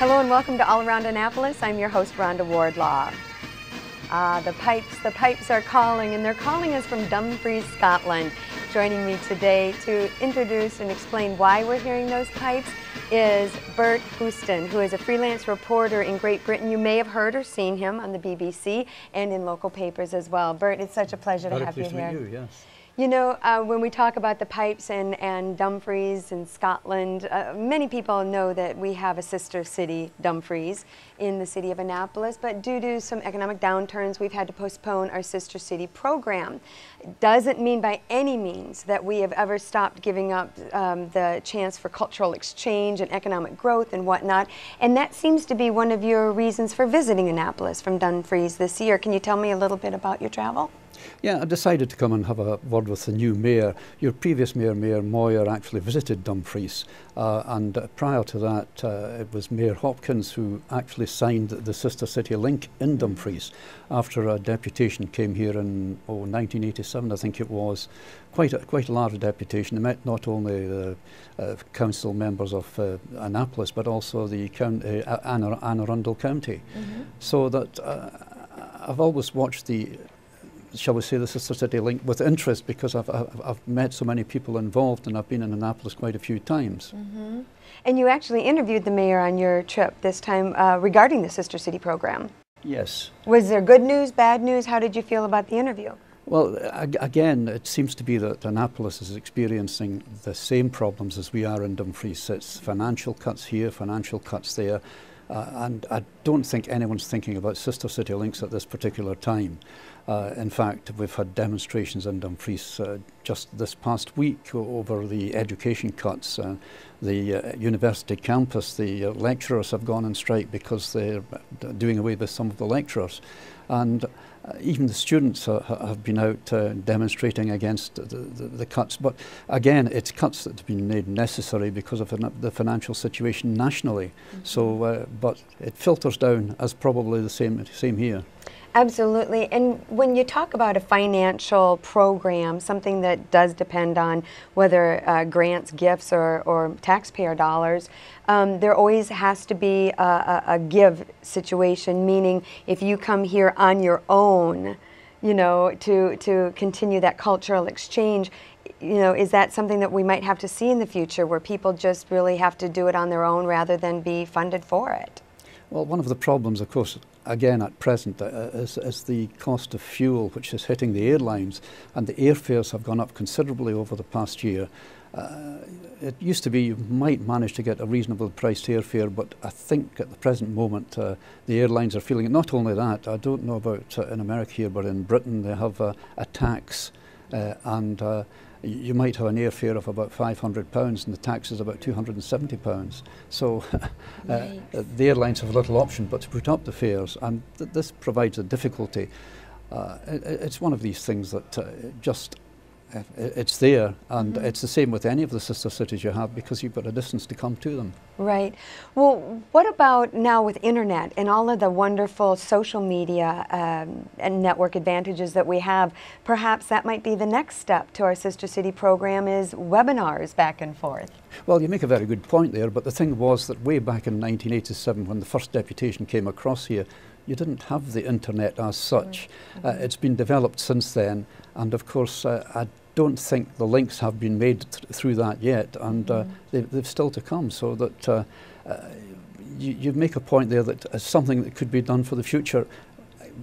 Hello and welcome to All Around Annapolis. I'm your host, Rhonda Wardlaw. The pipes are calling, and they're calling us from Dumfries, Scotland. Joining me today to introduce and explain why we're hearing those pipes is Bert, who is a freelance reporter in Great Britain. You may have heard or seen him on the BBC and in local papers as well. Bert, it's such a pleasure to have you here. Very pleased to meet you, yes. You know, when we talk about the pipes and Dumfries and Scotland, many people know that we have a sister city, Dumfries, in the city of Annapolis, but due to some economic downturns, we've had to postpone our sister city program. It doesn't mean by any means that we have ever stopped giving up the chance for cultural exchange and economic growth and whatnot, and that seems to be one of your reasons for visiting Annapolis from Dumfries this year. Can you tell me a little bit about your travel? Yeah, I decided to come and have a word with the new mayor. Your previous mayor, Mayor Moyer, actually visited Dumfries, and prior to that it was Mayor Hopkins who actually signed the Sister City link in Dumfries after a deputation came here in 1987, I think it was. Quite a large deputation. It met not only the council members of Annapolis but also the Arundel County. So that I've always watched the, shall we say, the Sister City link with interest, because I've met so many people involved, and I've been in Annapolis quite a few times. And you actually interviewed the mayor on your trip this time regarding the Sister City program. Yes. Was there good news, bad news? How did you feel about the interview? Well, again, it seems to be that Annapolis is experiencing the same problems as we are in Dumfries. It's financial cuts here, financial cuts there, and I don't think anyone's thinking about Sister City links at this particular time. In fact, we've had demonstrations in Dumfries just this past week over the education cuts. The university campus, the lecturers have gone on strike because they're doing away with some of the lecturers. And even the students have been out demonstrating against the cuts. But again, it's cuts that have been made necessary because of the financial situation nationally. So, but it filters down as probably the same here. Absolutely. And when you talk about a financial program, something that does depend on whether grants, gifts, or taxpayer dollars, there always has to be a give situation, meaning if you come here on your own, you know, to continue that cultural exchange, you know, is that something that we might have to see in the future, where people just really have to do it on their own rather than be funded for it? Well, one of the problems, of course, again at present, is the cost of fuel, which is hitting the airlines, and the airfares have gone up considerably over the past year. It used to be you might manage to get a reasonable priced airfare, but I think at the present moment the airlines are feeling it. Not only that, I don't know about in America here, but in Britain they have a tax, and you might have an airfare of about £500 and the tax is about £270. So the airlines have little option but to put up the fares, and this provides a difficulty. It's one of these things that just it's there, and it's the same with any of the sister cities you have, because you've got a distance to come to them. Right. Well, what about now with internet and all of the wonderful social media and network advantages that we have? Perhaps that might be the next step to our Sister City program, is webinars back and forth. Well, you make a very good point there, but the thing was that way back in 1987, when the first deputation came across here, you didn't have the internet as such. It's been developed since then, and of course I don't think the links have been made through that yet, and they've still to come. So that you make a point there that it's something that could be done for the future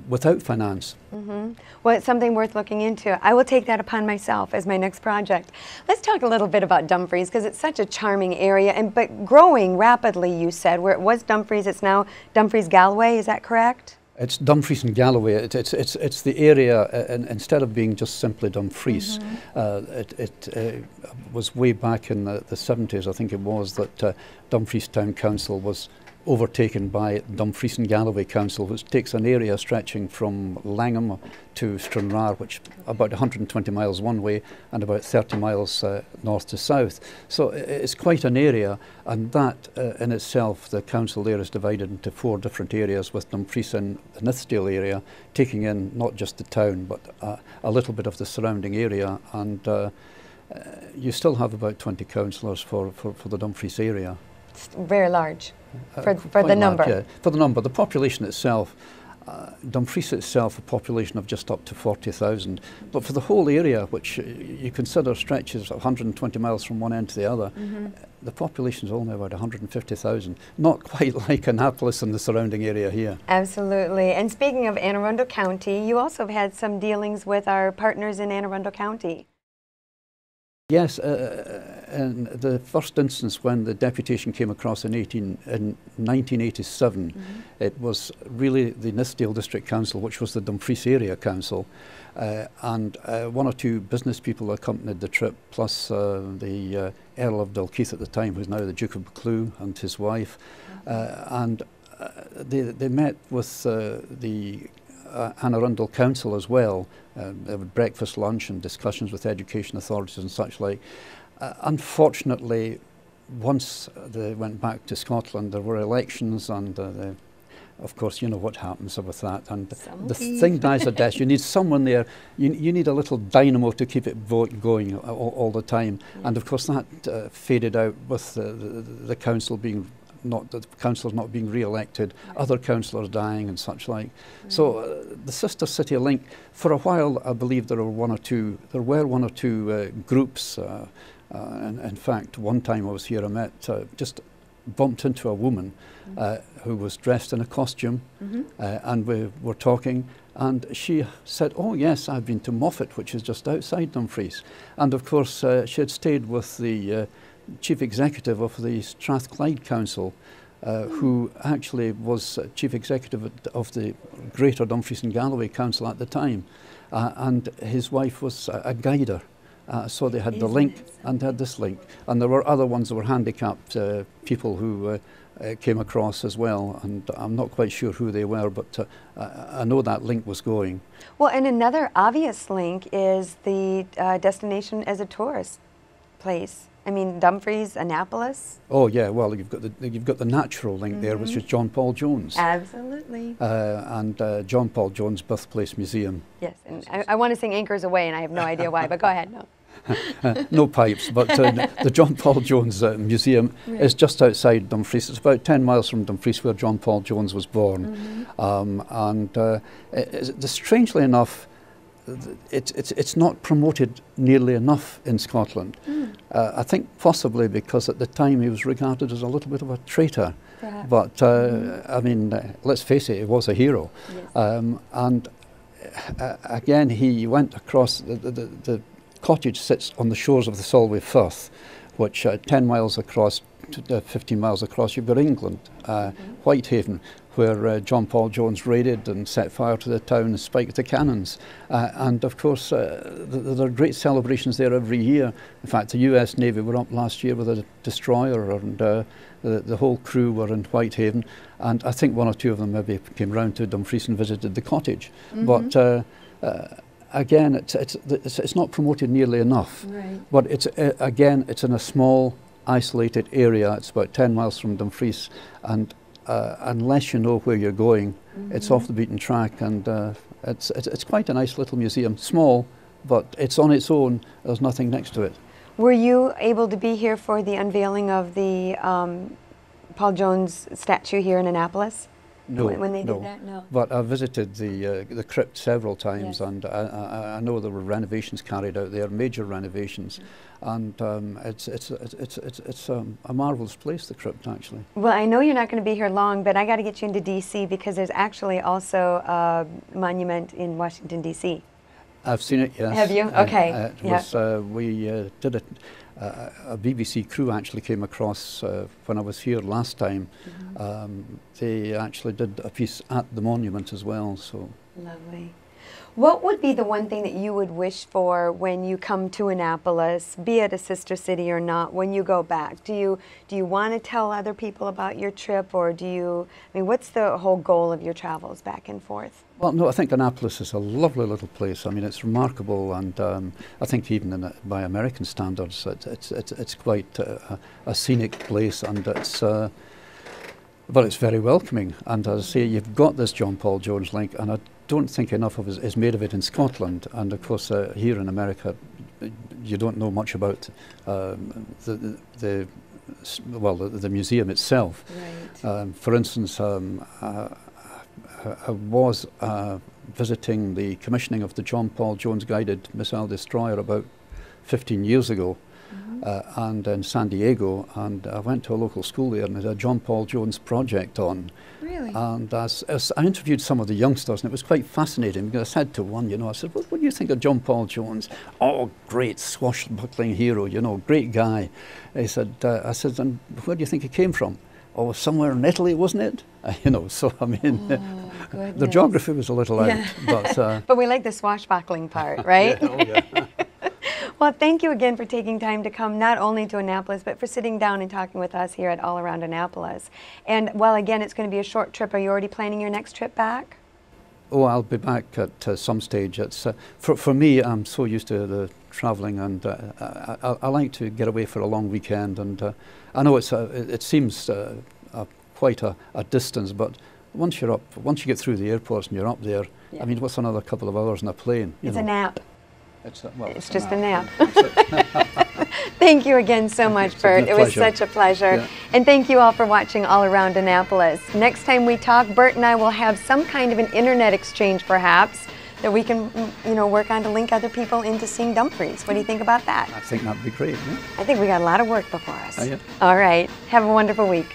without finance. Well, it's something worth looking into. I will take that upon myself as my next project. Let's talk a little bit about Dumfries, because it's such a charming area, but growing rapidly, you said. Where it was Dumfries, it's now Dumfries Galloway, is that correct? It's Dumfries and Galloway. It's the area, instead of being just simply Dumfries, it was way back in the 70s, I think it was, that Dumfries Town Council was overtaken by Dumfries and Galloway Council, which takes an area stretching from Langham to Stranraer, which about 120 miles one way and about 30 miles north to south. So it's quite an area, and that in itself, the council there is divided into 4 different areas, with Dumfries in the Nithsdale area taking in not just the town but a little bit of the surrounding area, and you still have about 20 councillors for the Dumfries area. It's very large for quite the number. large, yeah. For the number. The population itself, Dumfries itself, a population of just up to 40,000. But for the whole area, which you consider stretches of 120 miles from one end to the other, the population is only about 150,000. Not quite like Annapolis and the surrounding area here. Absolutely. And speaking of Anne Arundel County, you also have had some dealings with our partners in Anne Arundel County. Yes, in the first instance when the deputation came across in 1987, it was really the Nithsdale District Council, which was the Dumfries Area Council, and one or two business people accompanied the trip, plus the Earl of Dalkeith at the time, who's now the Duke of Buccleuch, and his wife, and they met with the Anne Arundel Council as well. There were breakfast, lunch and discussions with education authorities and such like. Unfortunately, once they went back to Scotland, there were elections and of course you know what happens with that, and the thing dies a death. You need someone there, you need a little dynamo to keep it going all the time, and of course that faded out with the council being the councillors not being re-elected, other councillors dying and such like. So the sister city link, for a while I believe there were one or two groups. In fact, one time I was here, I met, just bumped into a woman who was dressed in a costume, and we were talking, and she said, "Oh yes, I've been to Moffat, which is just outside Dumfries." And of course she had stayed with the Chief Executive of the Strathclyde Council, who actually was Chief Executive of the Greater Dumfries and Galloway Council at the time, and his wife was a guider. So they had the link, and they had this link. And there were other ones that were handicapped people who came across as well, and I'm not quite sure who they were, but I know that link was going. Well, and another obvious link is the destination as a tourist place. I mean, Dumfries, Annapolis. Oh yeah, well you've got the natural link there, which is John Paul Jones. Absolutely. And John Paul Jones Birthplace Museum. Yes, and I want to sing Anchors Away, and I have no idea why, but go ahead. No. No pipes, but the John Paul Jones Museum is just outside Dumfries. It's about 10 miles from Dumfries, where John Paul Jones was born. Strangely enough, it's not promoted nearly enough in Scotland. I think possibly because at the time he was regarded as a little bit of a traitor. Perhaps. But I mean, let's face it, he was a hero. Yes. And again, he went across the cottage sits on the shores of the Solway Firth, which 10 miles across, 15 miles across, you've got England, Whitehaven, where John Paul Jones raided and set fire to the town and spiked the cannons. And of course, there are great celebrations there every year. In fact, the US Navy were up last year with a destroyer, and the whole crew were in Whitehaven. And I think one or two of them maybe came round to Dumfries and visited the cottage. But again, it's not promoted nearly enough. Right. But it's again, it's in a small, isolated area. It's about 10 miles from Dumfries, and unless you know where you're going, it's off the beaten track, and it's quite a nice little museum. Small, but it's on its own. There's nothing next to it. Were you able to be here for the unveiling of the Paul Jones statue here in Annapolis? No, when they did that? No. But I visited the crypt several times, and I know there were renovations carried out there, major renovations, and it's a marvelous place, the crypt, actually. Well, I know you're not going to be here long, but I got to get you into D.C. because there's actually also a monument in Washington, D.C. I've seen it, yes. Have you? Okay. We did it. A BBC crew actually came across when I was here last time. They actually did a piece at the monument as well. So lovely. What would be the one thing that you would wish for when you come to Annapolis, be it a sister city or not, when you go back? Do you want to tell other people about your trip, or what's the whole goal of your travels back and forth? Well, no, I think Annapolis is a lovely little place. I mean, it's remarkable, and I think even by American standards, it's quite a scenic place, and but it's very welcoming. And as I say, you've got this John Paul Jones link, and I don't think enough of it is made of it in Scotland. And of course, here in America, you don't know much about the well, the museum itself. Right. For instance, I was visiting the commissioning of the John Paul Jones guided missile destroyer about 15 years ago, and in San Diego, and I went to a local school there and they had a John Paul Jones project on. Really? And as I interviewed some of the youngsters, and it was quite fascinating, because I said to one, I said, what do you think of John Paul Jones? Oh, great swashbuckling hero, great guy. He said, I said, and where do you think he came from? Oh, somewhere in Italy, wasn't it? So I mean, the geography was a little out, but but we like the swashbuckling part, right? Yeah, oh yeah. Well, thank you again for taking time to come not only to Annapolis, but for sitting down and talking with us here at All Around Annapolis. And well, again, it's going to be a short trip. Are you already planning your next trip back? Oh, I'll be back at some stage. It's for me, I'm so used to the travelling, and I like to get away for a long weekend. And I know it seems quite a distance, but once you get through the airports and you're up there, I mean, what's another couple of hours in a plane? It's a nap. It's just a nap. Thank you again so much, Bert. It was such a pleasure. Yeah. And thank you all for watching All Around Annapolis. Next time we talk, Bert and I will have some kind of an internet exchange, perhaps, that we can, work on to link other people into seeing Dumfries. What do you think about that? I think that'd be great. Yeah? I think we got a lot of work before us. Yeah. All right. Have a wonderful week.